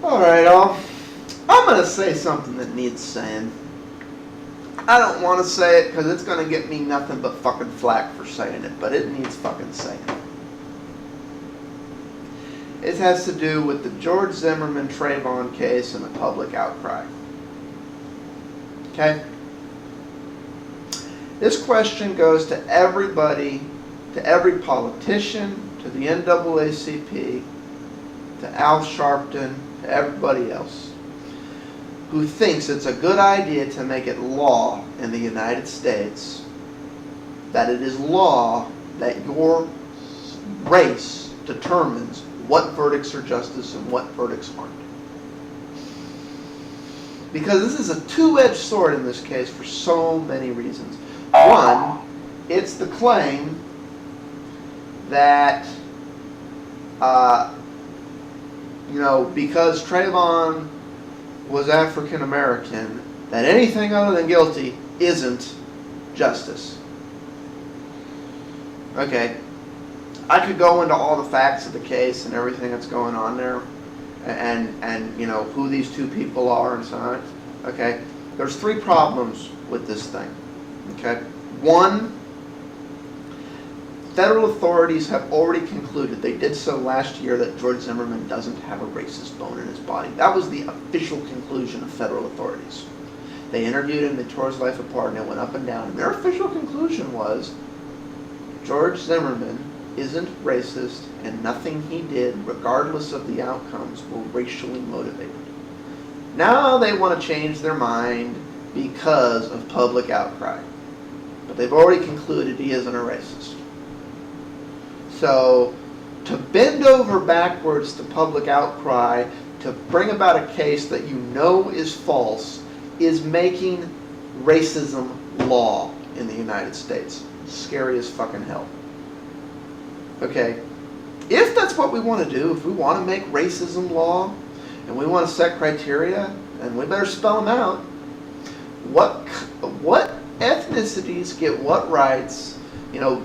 Alright, I'm going to say something that needs saying. I don't want to say it because it's going to get me nothing but fucking flack for saying it, but it needs fucking saying. It has to do with the George Zimmerman Trayvon case and the public outcry. Okay? This question goes to everybody, to every politician, to the NAACP, to Al Sharpton, to everybody else who thinks it's a good idea to make it law in the United States that it is law that your race determines what verdicts are justice and what verdicts aren't. Because this is a two-edged sword in this case for so many reasons. One, it's the claim that, because Trayvon was African American, that anything other than guilty isn't justice. Okay, I could go into all the facts of the case and everything that's going on there, and who these two people are and so on. Okay, there's three problems with this thing. Okay, one, federal authorities have already concluded, they did so last year, that George Zimmerman doesn't have a racist bone in his body. That was the official conclusion of federal authorities. They interviewed him, they tore his life apart, and it went up and down. And their official conclusion was George Zimmerman isn't racist, and nothing he did, regardless of the outcomes, were racially motivated. Now they want to change their mind because of public outcry. But they've already concluded he isn't a racist. So, to bend over backwards to public outcry, to bring about a case that you know is false, is making racism law in the United States. Scary as fucking hell. Okay, if that's what we want to do, if we want to make racism law, and we want to set criteria, then we better spell them out. What ethnicities get what rights?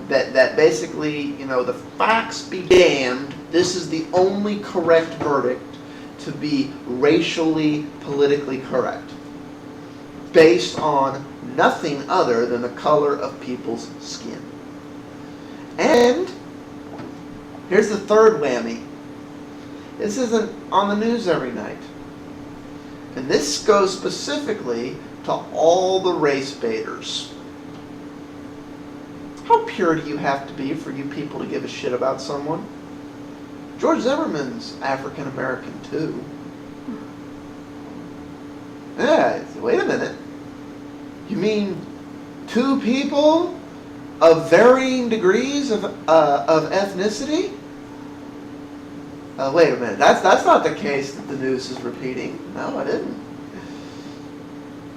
That basically, the facts be damned, this is the only correct verdict to be racially, politically correct, based on nothing other than the color of people's skin. And here's the third whammy. This isn't on the news every night. And this goes specifically to all the race baiters. How pure do you have to be for you people to give a shit about someone? George Zimmerman's African American too. Yeah, wait a minute. You mean two people of varying degrees of ethnicity? Wait a minute. That's not the case that the news is repeating. No, I didn't.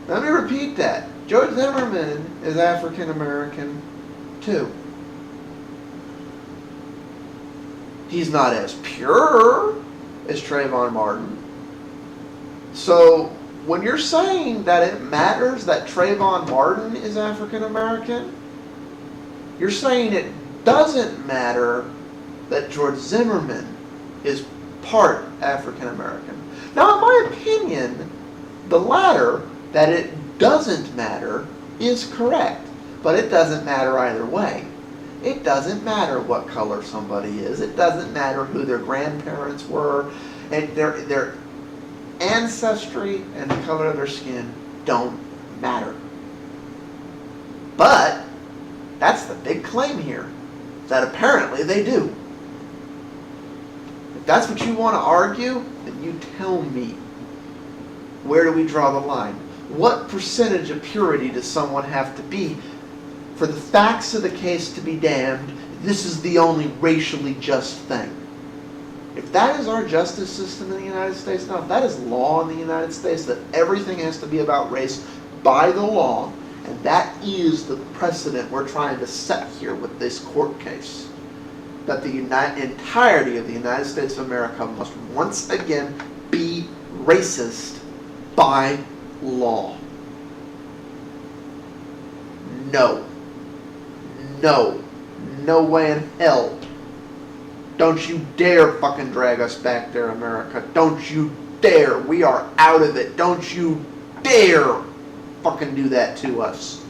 Let me repeat that. George Zimmerman is African American too. He's not as pure as Trayvon Martin. So when you're saying that it matters that Trayvon Martin is African American, you're saying it doesn't matter that George Zimmerman is part African American. Now, in my opinion, the latter, that it doesn't matter, is correct. But it doesn't matter either way. It doesn't matter what color somebody is. It doesn't matter who their grandparents were. And their ancestry and the color of their skin don't matter. But that's the big claim here, that apparently they do. If that's what you want to argue, then you tell me. Where do we draw the line? What percentage of purity does someone have to be for the facts of the case to be damned? This is the only racially just thing. If that is our justice system in the United States now, if that is law in the United States, that everything has to be about race by the law, and that is the precedent we're trying to set here with this court case, that the entirety of the United States of America must once again be racist by law. No. No. No way in hell. Don't you dare fucking drag us back there, America. Don't you dare. We are out of it. Don't you dare fucking do that to us.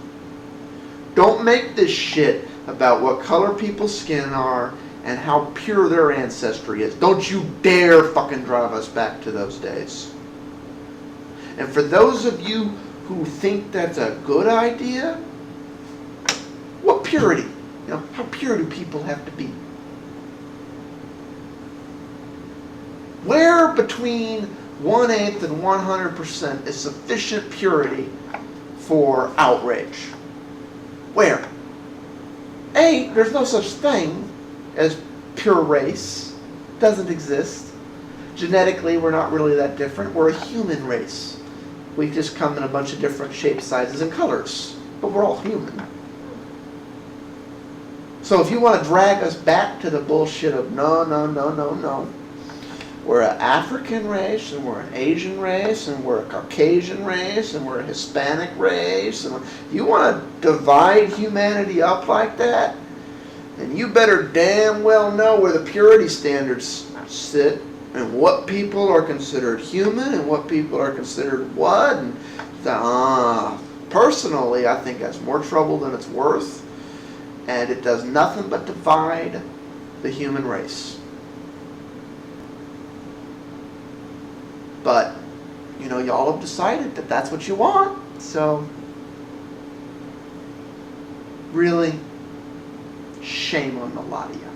Don't make this shit about what color people's skin are and how pure their ancestry is. Don't you dare fucking drive us back to those days. And for those of you who think that's a good idea, what purity? You know, how pure do people have to be? Where between 1/8 and 100% is sufficient purity for outrage? Where? A, there's no such thing as pure race. Doesn't exist. Genetically, we're not really that different. We're a human race. We just come in a bunch of different shapes, sizes, and colors. But we're all human. So if you want to drag us back to the bullshit of no. We're an African race, and we're an Asian race, and we're a Caucasian race, and we're a Hispanic race. And you want to divide humanity up like that? Then you better damn well know where the purity standards sit, and what people are considered human, and what people are considered what. And personally, I think that's more trouble than it's worth, and it does nothing but divide the human race. But, you know, y'all have decided that that's what you want. So, really, shame on the lot of you.